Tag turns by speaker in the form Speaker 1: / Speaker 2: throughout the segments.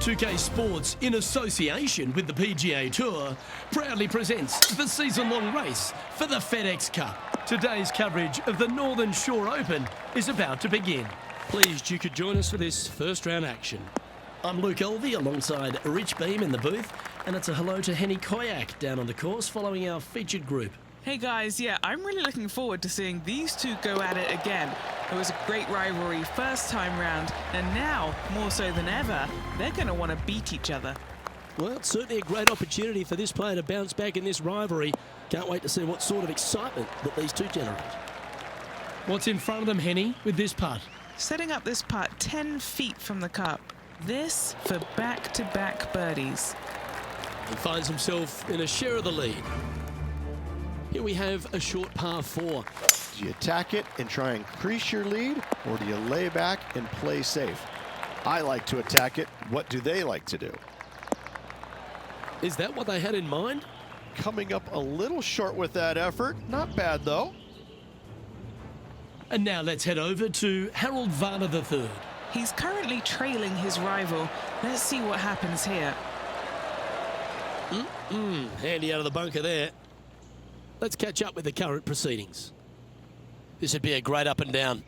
Speaker 1: 2K Sports, in association with the PGA Tour, proudly presents the season-long race for the FedEx Cup. Today's coverage of the Northern Shore Open is about to begin. Pleased you could join us for this first-round action. I'm Luke Elvey alongside Rich Beam in the booth, and it's a hello to Henny Koyak down on the course following our featured group.
Speaker 2: Hey guys, yeah, I'm really looking forward to seeing these two go at it again. It was a great rivalry first time round, and now, more so than ever, they're going to want to beat each other.
Speaker 1: Well, it's certainly a great opportunity for this player to bounce back in this rivalry. Can't wait to see what sort of excitement that these two generate. What's in front of them, Henny, with this putt?
Speaker 2: Setting up this putt 10 feet from the cup. This for back-to-back birdies.
Speaker 1: He finds himself in a share of the lead. Here we have a short par 4.
Speaker 3: Do you attack it and try and increase your lead, or do you lay back and play safe? I like to attack it. What do they like to do?
Speaker 1: Is that what they had in mind?
Speaker 3: Coming up a little short with that effort. Not bad, though.
Speaker 1: And now let's head over to Harold Varner III.
Speaker 2: He's currently trailing his rival. Let's see what happens here.
Speaker 1: Handy out of the bunker there. Let's catch up with the current proceedings. This would be a great up and down.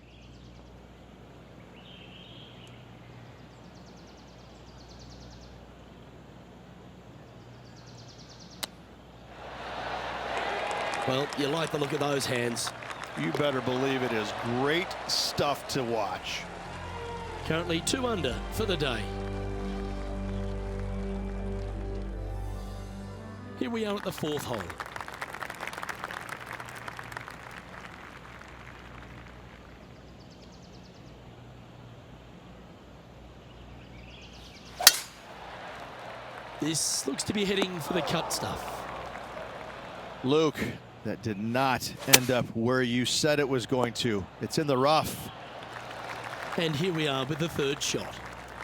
Speaker 1: Well, you like the look of those hands.
Speaker 3: You better believe it is great stuff to watch.
Speaker 1: Currently 2 under for the day. Here we are at the 4th hole. This looks to be heading for the cut stuff.
Speaker 3: Luke, that did not end up where you said it was going to. It's in the rough.
Speaker 1: And here we are with the 3rd shot.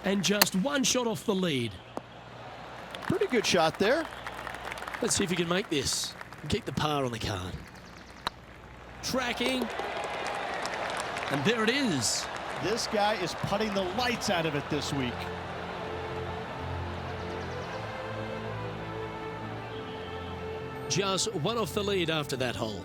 Speaker 1: And just 1 shot off the lead.
Speaker 3: Pretty good shot there.
Speaker 1: Let's see if he can make this and keep the par on the card. Tracking. And there it is.
Speaker 3: This guy is putting the lights out of it this week.
Speaker 1: Just 1 off the lead after that hole.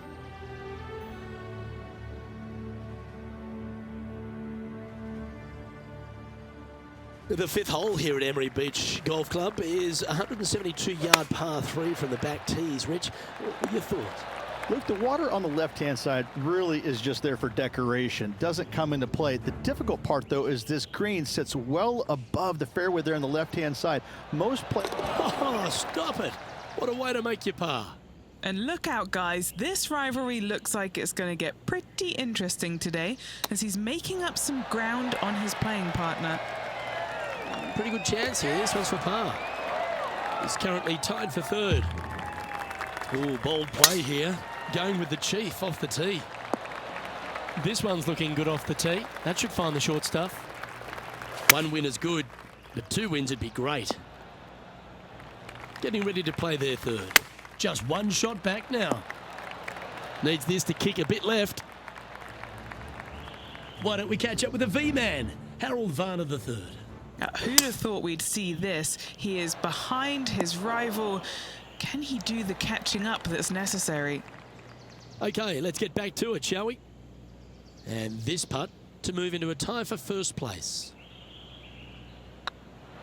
Speaker 1: The 5th hole here at Emery Beach Golf Club is a 172-yard par 3 from the back tees. Rich, what are your thoughts?
Speaker 4: Look, the water on the left-hand side really is just there for decoration. Doesn't come into play. The difficult part, though, is this green sits well above the fairway there on the left-hand side. Most players...
Speaker 1: Oh, stop it. What a way to make your par.
Speaker 2: And look out, guys. This rivalry looks like it's going to get pretty interesting today as he's making up some ground on his playing partner.
Speaker 1: Pretty good chance here. This one's for par. He's currently tied for 3rd. Ooh, bold play here. Going with the Chief off the tee. This one's looking good off the tee. That should find the short stuff. 1 win is good, but 2 wins would be great. Getting ready to play their 3rd. Just 1 shot back now. Needs this to kick a bit left. Why don't we catch up with the V-Man, Harold Varner III.
Speaker 2: Who'd have thought we'd see this? He is behind his rival. Can he do the catching up that's necessary?
Speaker 1: Okay, let's get back to it, shall we? And this putt to move into a tie for 1st place.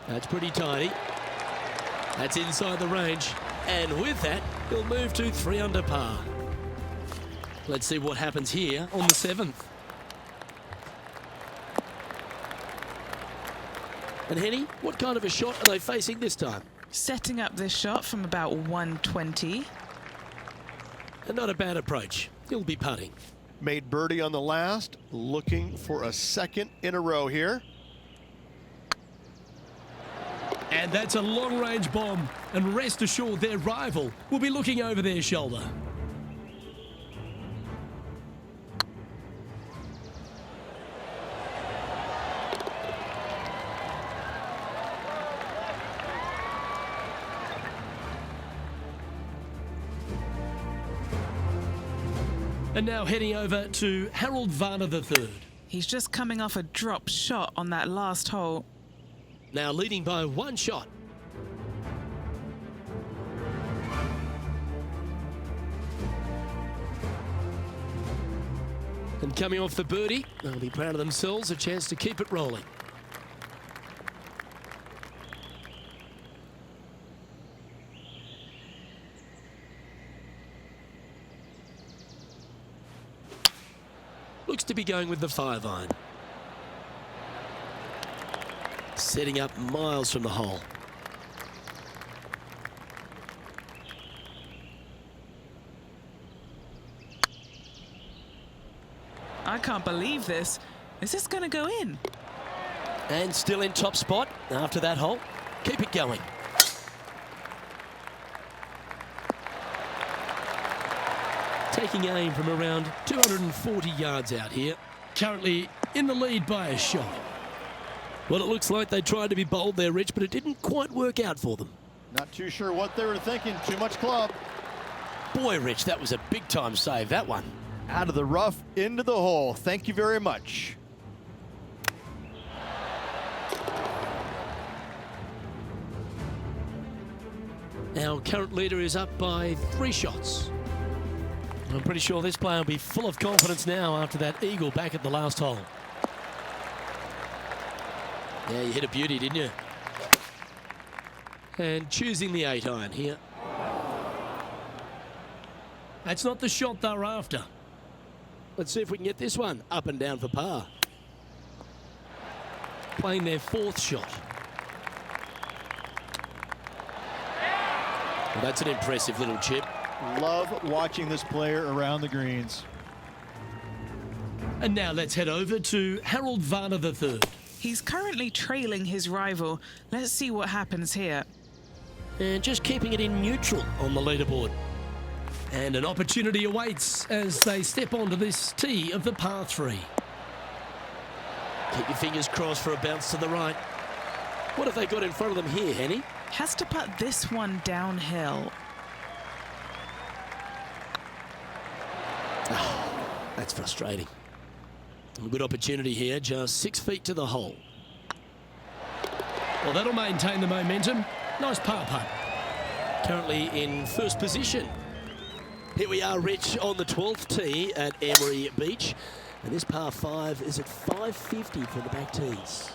Speaker 1: That's pretty tidy. That's inside the range. And with that, he'll move to 3 under par. Let's see what happens here on the 7th. And Henny, what kind of a shot are they facing this time?
Speaker 2: Setting up this shot from about 120.
Speaker 1: And not a bad approach. He'll be putting.
Speaker 3: Made birdie on the last. Looking for a 2nd in a row here.
Speaker 1: And that's a long-range bomb. And rest assured their rival will be looking over their shoulder. And now heading over to Harold Varner III.
Speaker 2: He's just coming off a drop shot on that last hole.
Speaker 1: now leading by 1 shot. And coming off the birdie, they'll be proud of themselves, a chance to keep it rolling. Looks to be going with the 5-iron. Setting up miles from the hole.
Speaker 2: I can't believe this. Is this going to go in?
Speaker 1: And still in top spot after that hole. Keep it going. Taking aim from around 240 yards out here. Currently in the lead by a shot. Well, it looks like they tried to be bold there, Rich, but it didn't quite work out for them.
Speaker 4: Not too sure what they were thinking. Too much club.
Speaker 1: Boy, Rich, that was a big-time save, that one.
Speaker 4: Out of the rough, into the hole. Thank you very much.
Speaker 1: Our current leader is up by 3 shots. I'm pretty sure this player will be full of confidence now after that eagle back at the last hole. Yeah, you hit a beauty, didn't you? And choosing the 8-iron here. That's not the shot they're after. Let's see if we can get this one up and down for par. Playing their 4th shot. Well, that's an impressive little chip.
Speaker 4: Love watching this player around the greens.
Speaker 1: And now let's head over to Harold Varner III.
Speaker 2: He's currently trailing his rival. Let's see what happens here.
Speaker 1: And just keeping it in neutral on the leaderboard. And an opportunity awaits as they step onto this tee of the par 3. Keep your fingers crossed for a bounce to the right. What have they got in front of them here, Henny?
Speaker 2: Has to putt this one downhill.
Speaker 1: That's frustrating. A good opportunity here, just 6 feet to the hole. Well, that'll maintain the momentum. Nice par putt. Currently in first position. Here we are, Rich, on the 12th tee at Emery Beach. And this par 5 is at 550 for the back tees.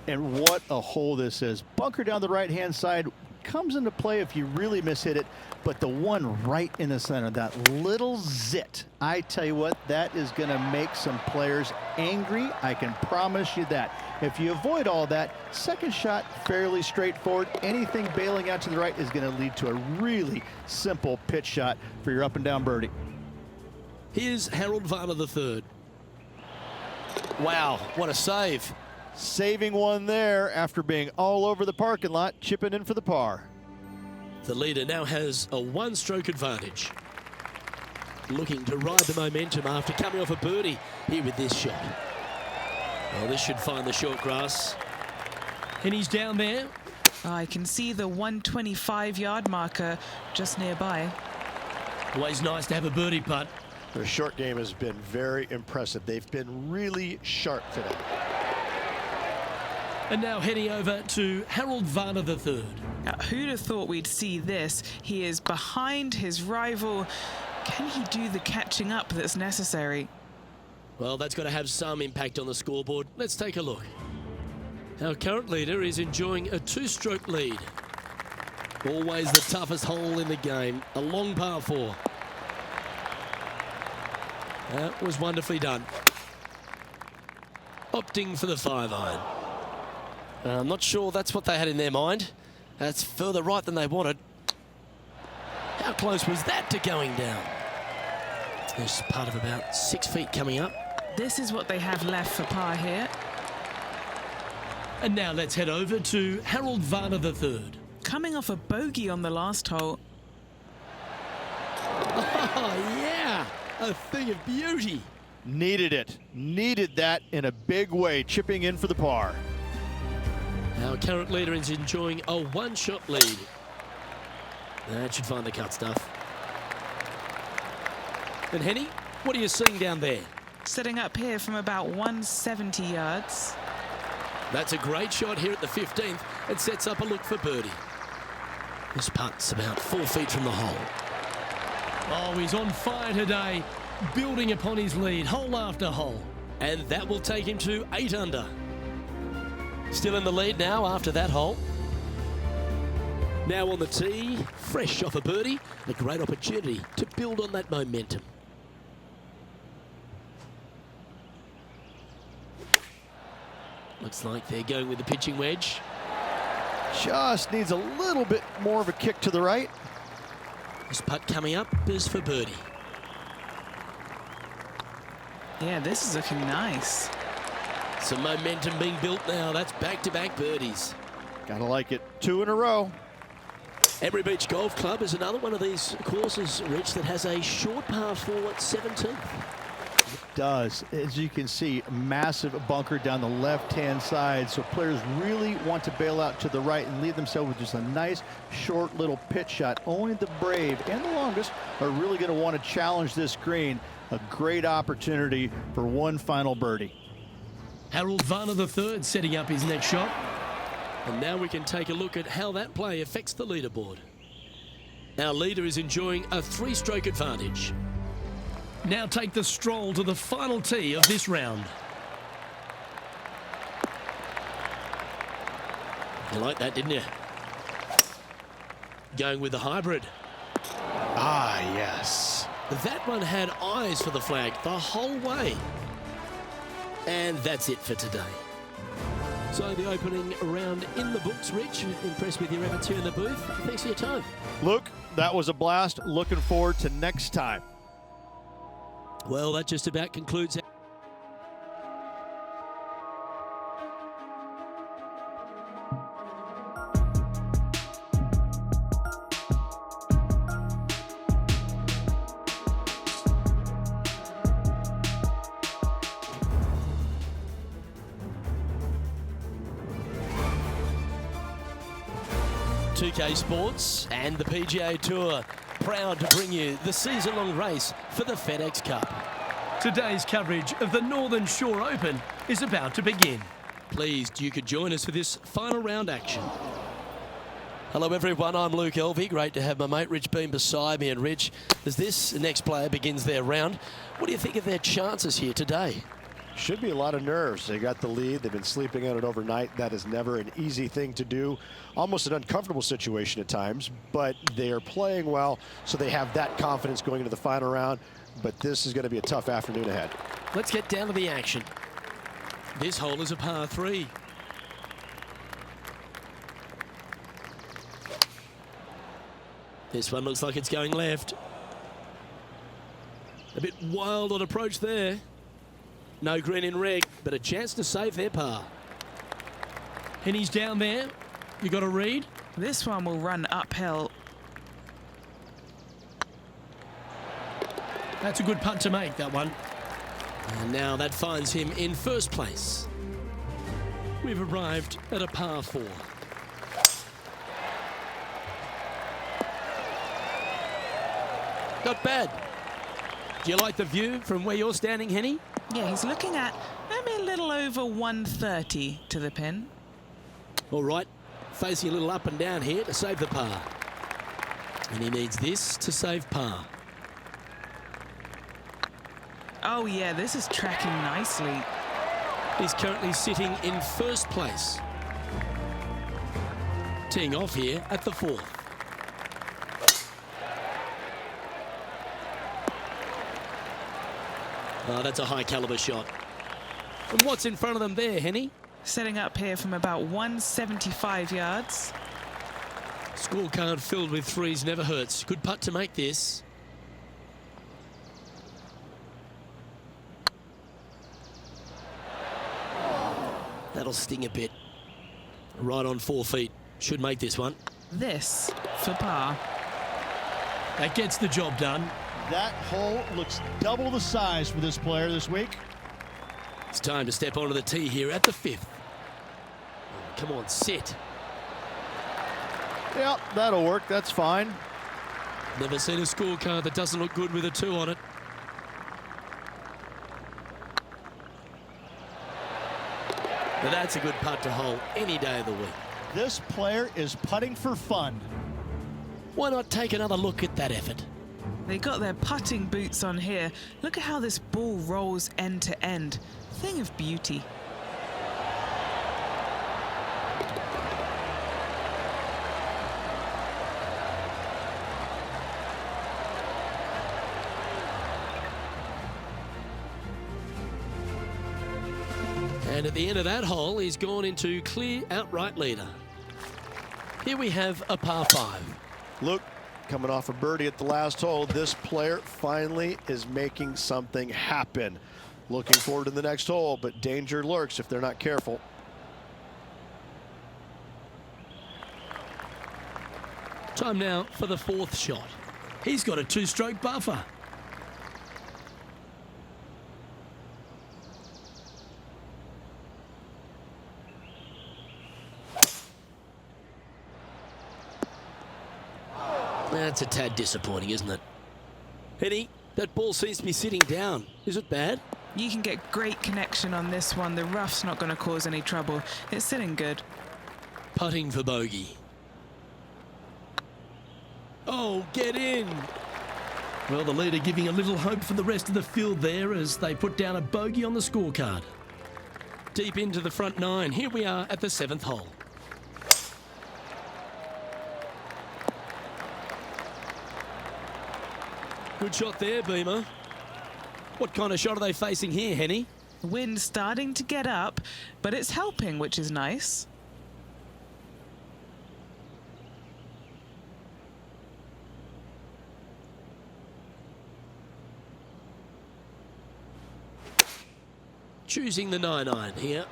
Speaker 4: And what a hole this is. Bunker down the right-hand side comes into play if you really mishit it, but the one right in the center, that little zit, I tell you what, that is going to make some players angry. I can promise you that. If you avoid all that, second shot, fairly straightforward. Anything bailing out to the right is going to lead to a really simple pitch shot for your up and down birdie.
Speaker 1: Here's Harold Varner III. Wow, what a save.
Speaker 4: Saving one there after being all over the parking lot, chipping in for the par.
Speaker 1: The leader now has a 1-stroke advantage. Looking to ride the momentum after coming off a birdie here with this shot. Well, this should find the short grass. And he's down there.
Speaker 2: I can see the 125-yard marker just nearby.
Speaker 1: Always nice to have a birdie putt.
Speaker 3: Their short game has been very impressive. They've been really sharp today.
Speaker 1: And now heading over to Harold Varner III.
Speaker 2: Now, who'd have thought we'd see this? He is behind his rival. Can he do the catching up that's necessary?
Speaker 1: Well, that's got to have some impact on the scoreboard. Let's take a look. Our current leader is enjoying a 2-stroke lead. Always the toughest hole in the game. A long par 4. That was wonderfully done. Opting for the 5-iron. I'm not sure that's what they had in their mind. That's further right than they wanted. How close was that to going down? There's part of about 6 feet coming up.
Speaker 2: This is what they have left for par here.
Speaker 1: And now let's head over to Harold Varner III.
Speaker 2: Coming off a bogey on the last hole.
Speaker 1: Oh, yeah! A thing of beauty.
Speaker 4: Needed it. Needed that in a big way, chipping in for the par.
Speaker 1: Our current leader is enjoying a 1-shot lead. That should find the cut stuff. And Henny, what are you seeing down there?
Speaker 2: Setting up here from about 170 yards.
Speaker 1: That's a great shot here at the 15th and sets up a look for birdie. This putt's about 4 feet from the hole. Oh, he's on fire today, building upon his lead hole after hole. And that will take him to 8 under. Still in the lead now after that hole. Now on the tee, fresh off a birdie, a great opportunity to build on that momentum. Looks like they're going with the pitching wedge.
Speaker 3: Just needs a little bit more of a kick to the right.
Speaker 1: This putt coming up is for birdie.
Speaker 2: Yeah, this is looking nice.
Speaker 1: Some momentum being built now. That's back-to-back birdies.
Speaker 3: Gotta like it. 2 in a row.
Speaker 1: Emery Beach Golf Club is another one of these courses, Rich, that has a short par 4 at 17th.
Speaker 4: Does, as you can see, massive bunker down the left-hand side, so players really want to bail out to the right and leave themselves with just a nice short little pitch shot. Only the brave and the longest are really going to want to challenge this green. A great opportunity for one final birdie.
Speaker 1: Harold Varner III setting up his next shot. And now we can take a look at how that play affects the leaderboard. Our leader is enjoying a 3-stroke advantage. Now take the stroll to the final tee of this round. You like that, didn't you? Going with the hybrid.
Speaker 3: Ah, yes.
Speaker 1: That one had eyes for the flag the whole way. And that's it for today. So the opening round in the books, Rich. Impressed with your efforts here in the booth. Thanks for your time.
Speaker 3: Luke, that was a blast. Looking forward to next time.
Speaker 1: Well, that just about concludes. K Sports and the PGA Tour proud to bring you the season-long race for the FedEx Cup. Today's coverage of the Northern Shore Open is about to begin. Pleased you could join us for this final round action. Hello everyone, I'm Luke Elvey. Great to have my mate Rich Beam beside me. And Rich, as this next player begins their round, what do you think of their chances here today?
Speaker 3: Should be a lot of nerves. They got the lead. They've been sleeping on it overnight. That is never an easy thing to do. Almost an uncomfortable situation at times, but they are playing well, so they have that confidence going into the final round. But this is going to be a tough afternoon ahead.
Speaker 1: Let's get down to the action. This hole is a par 3. This one looks like it's going left. A bit wild on approach there. No green in red, but a chance to save their par. Henny's down there. You got a read?
Speaker 2: This one will run uphill.
Speaker 1: That's a good putt to make, that one. And now that finds him in first place. We've arrived at a par 4. Not bad. Do you like the view from where you're standing, Henny?
Speaker 2: Yeah, he's looking at maybe a little over 130 to the pin.
Speaker 1: All right, facing a little up and down here to save the par. And he needs this to save par.
Speaker 2: Oh yeah, this is tracking nicely.
Speaker 1: He's currently sitting in first place. Teeing off here at the 4th. Oh, that's a high caliber shot. And what's in front of them there, Henny?
Speaker 2: Setting up here from about 175 yards.
Speaker 1: Scorecard filled with threes never hurts. Good putt to make this. That'll sting a bit. Right on 4 feet. Should make this one.
Speaker 2: This for par.
Speaker 1: That gets the job done.
Speaker 4: That hole looks double the size for this player this week.
Speaker 1: It's time to step onto the tee here at the 5th. Come on, sit.
Speaker 3: Yeah, that'll work. That's fine.
Speaker 1: Never seen a scorecard that doesn't look good with a 2 on it. Now that's a good putt to hole any day of the week.
Speaker 4: This player is putting for fun.
Speaker 1: Why not take another look at that effort?
Speaker 2: They got their putting boots on here. Look at how this ball rolls end to end. Thing of beauty.
Speaker 1: And at the end of that hole, he's gone into clear outright leader. Here we have a par 5.
Speaker 3: Look, coming off a birdie at the last hole, this player finally is making something happen. Looking forward to the next hole, but danger lurks if they're not careful.
Speaker 1: Time now for the 4th shot. He's got a 2-stroke buffer. That's a tad disappointing, isn't it? Henny, that ball seems to be sitting down. Is it bad?
Speaker 2: You can get great connection on this one. The rough's not going to cause any trouble. It's sitting good.
Speaker 1: Putting for bogey. Oh, get in! Well, the leader giving a little hope for the rest of the field there as they put down a bogey on the scorecard. Deep into the front 9. Here we are at the 7th hole. Good shot there, Beamer. What kind of shot are they facing here, Henny?
Speaker 2: Wind starting to get up, but it's helping, which is nice.
Speaker 1: Choosing the 9-iron here.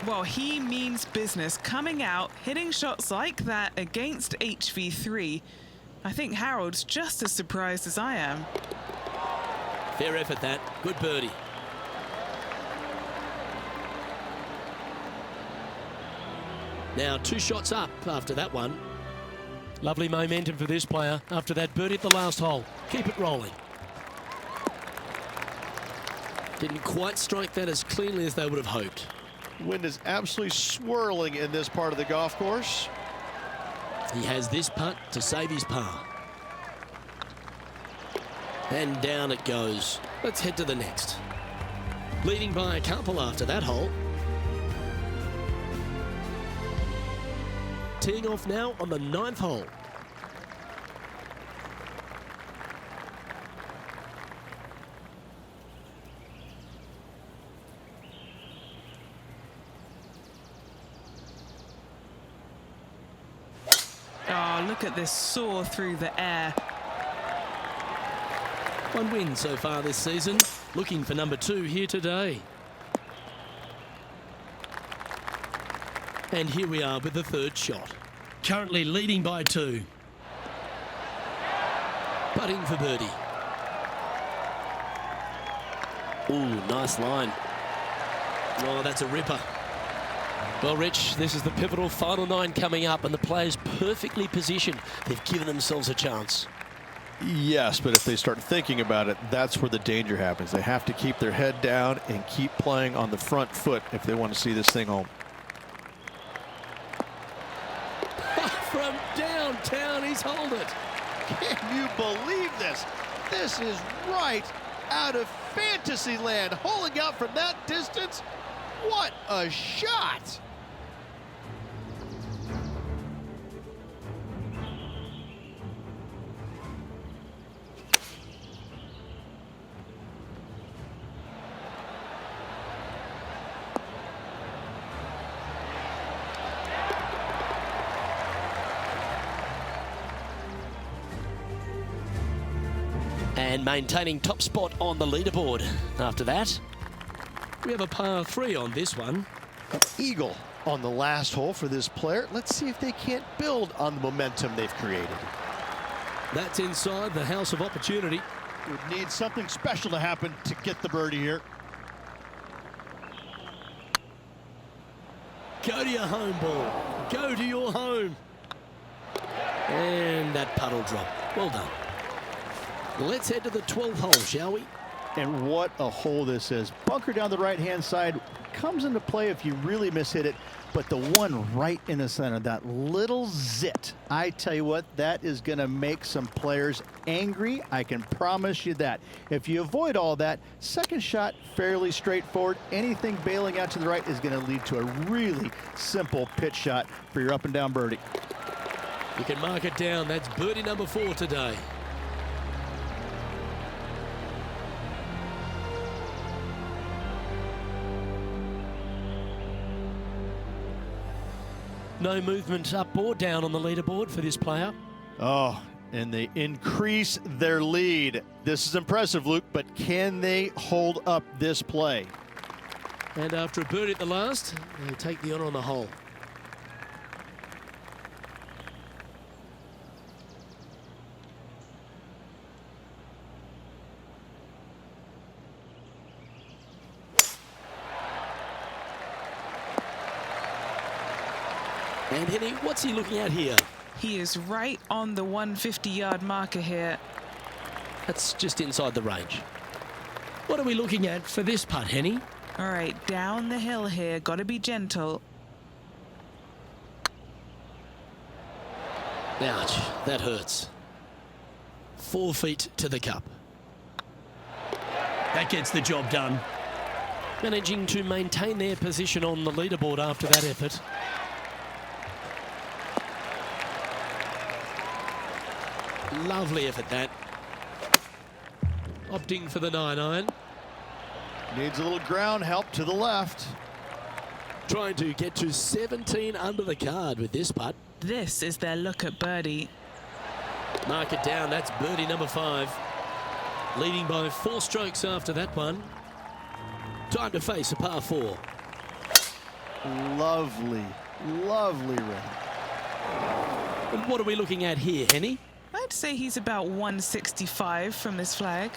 Speaker 2: Well, he means business. Coming out, hitting shots like that against HV3. I think Harold's just as surprised as I am.
Speaker 1: Fair effort, that. Good birdie. Now 2 shots up after that one. Lovely momentum for this player after that birdie at the last hole. Keep it rolling. Didn't quite strike that as cleanly as they would have hoped.
Speaker 3: Wind is absolutely swirling in this part of the golf course.
Speaker 1: He has this putt to save his par. And down it goes. Let's head to the next. Leading by a couple after that hole. Teeing off now on the 9th hole.
Speaker 2: Oh, look at this soar through the air.
Speaker 1: 1 win so far this season. Looking for number 2 here today. And here we are with the 3rd shot. Currently leading by 2. Putting for birdie. Ooh, nice line. Oh, that's a ripper. Well, Rich, this is the pivotal final 9 coming up, and the players perfectly positioned. They've given themselves a chance.
Speaker 3: Yes, but if they start thinking about it, that's where the danger happens. They have to keep their head down and keep playing on the front foot if they want to see this thing home.
Speaker 1: From downtown, he's holed it.
Speaker 3: Can you believe this? This is right out of fantasy land. Holding out from that distance. What a shot!
Speaker 1: And maintaining top spot on the leaderboard. After that, we have a par 3 on this one.
Speaker 3: An eagle on the last hole for this player. Let's see if they can't build on the momentum they've created.
Speaker 1: That's inside the house of opportunity.
Speaker 4: Would need something special to happen to get the birdie here.
Speaker 1: Go to your home ball. Go to your home. And that puddle drop. Well done. Let's head to the 12th hole, shall we?
Speaker 4: And what a hole this is. Bunker down the right-hand side comes into play if you really mishit it, but the one right in the center, that little zit, I tell you what, that is going to make some players angry. I can promise you that. If you avoid all that, second shot, fairly straightforward. Anything bailing out to the right is going to lead to a really simple pitch shot for your up and down birdie.
Speaker 1: You can mark it down. That's birdie number 4 today. No movement up or down on the leaderboard for this player.
Speaker 4: Oh, and they increase their lead. This is impressive, Luke, but can they hold up this play?
Speaker 1: And after a birdie at the last, they take the honour on the hole. And Henny, what's he looking at here?
Speaker 2: He is right on the 150-yard marker here.
Speaker 1: That's just inside the range. What are we looking at for this putt, Henny?
Speaker 2: All right, down the hill here. Got to be gentle.
Speaker 1: Ouch, that hurts. 4 feet to the cup. That gets the job done. Managing to maintain their position on the leaderboard after that effort. Lovely effort, that. Opting for the 9-iron.
Speaker 4: Needs a little ground help to the left.
Speaker 1: Trying to get to 17 under the card with this putt.
Speaker 2: This is their look at birdie.
Speaker 1: Mark it down, that's birdie number 5. Leading by 4 strokes after that one. Time to face a par 4.
Speaker 4: Lovely, lovely ring.
Speaker 1: And what are we looking at here, Henny?
Speaker 2: I'd say he's about 165 from this flag.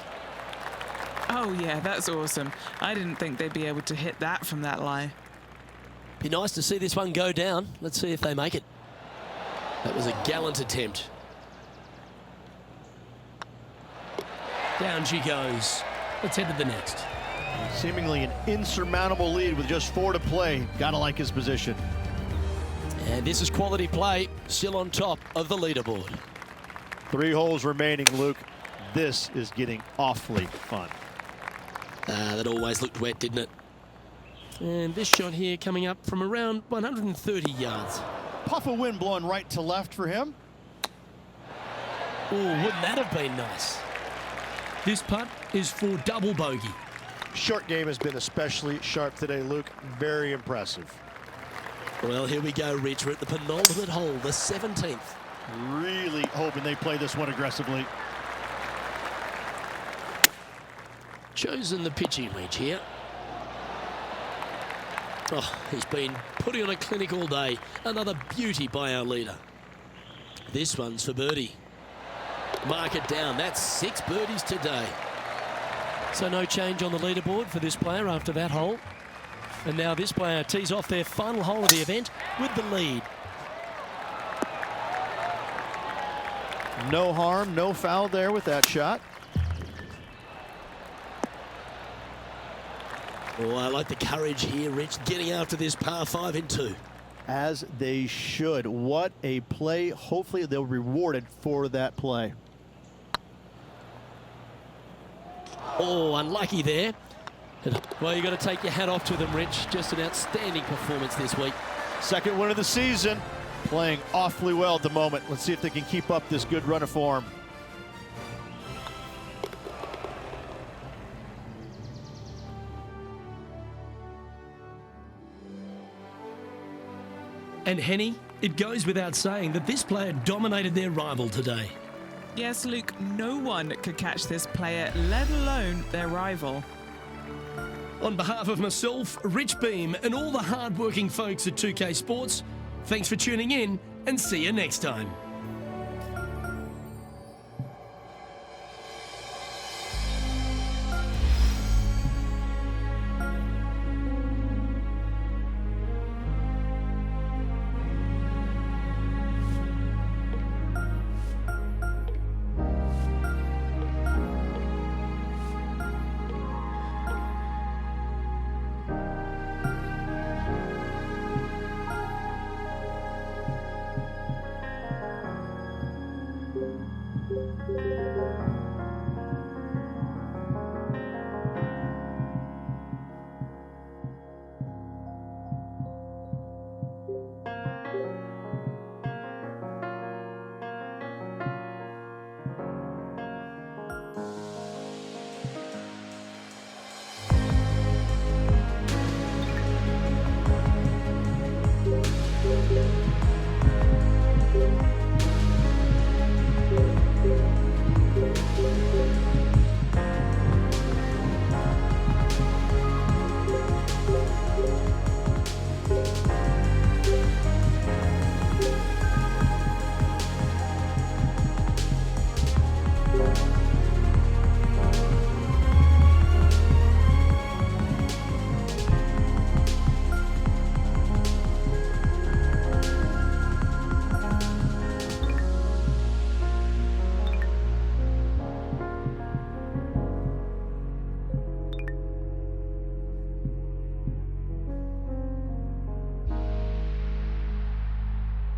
Speaker 2: Oh yeah, that's awesome. I didn't think they'd be able to hit that from that lie.
Speaker 1: Be nice to see this one go down. Let's see if they make it. That was a gallant attempt. Down she goes. Let's head to the next.
Speaker 4: Seemingly an insurmountable lead with just 4 to play. Gotta like his position.
Speaker 1: And this is quality play, still on top of the leaderboard.
Speaker 4: 3 holes remaining, Luke. This is getting awfully fun.
Speaker 1: That always looked wet, didn't it? And this shot here coming up from around 130 yards.
Speaker 4: Puff of wind blowing right to left for him.
Speaker 1: Oh, wouldn't that have been nice? This putt is for double bogey.
Speaker 3: Short game has been especially sharp today, Luke. Very impressive.
Speaker 1: Well, here we go, Rich. We're at the penultimate hole, the 17th.
Speaker 4: Really hoping they play this one aggressively.
Speaker 1: Chosen the pitching wedge here. Oh, he's been putting on a clinic all day. Another beauty by our leader. This one's for birdie. Mark it down. That's 6 birdies today. So no change on the leaderboard for this player after that hole. And now this player tees off their final hole of the event with the lead.
Speaker 4: No harm, no foul there with that shot.
Speaker 1: Oh, I like the courage here, Rich, getting after this par 5 in 2.
Speaker 4: As they should. What a play. Hopefully they'll be rewarded for that play.
Speaker 1: Oh, unlucky there. Well, you've got to take your hat off to them, Rich. Just an outstanding performance this week.
Speaker 4: Second win of the season. Playing awfully well at the moment. Let's see if they can keep up this good run of form.
Speaker 1: And Henny, it goes without saying that this player dominated their rival today.
Speaker 2: Yes, Luke, no one could catch this player, let alone their rival.
Speaker 1: On behalf of myself, Rich Beam, and all the hard-working folks at 2K Sports, thanks for tuning in, and see you next time.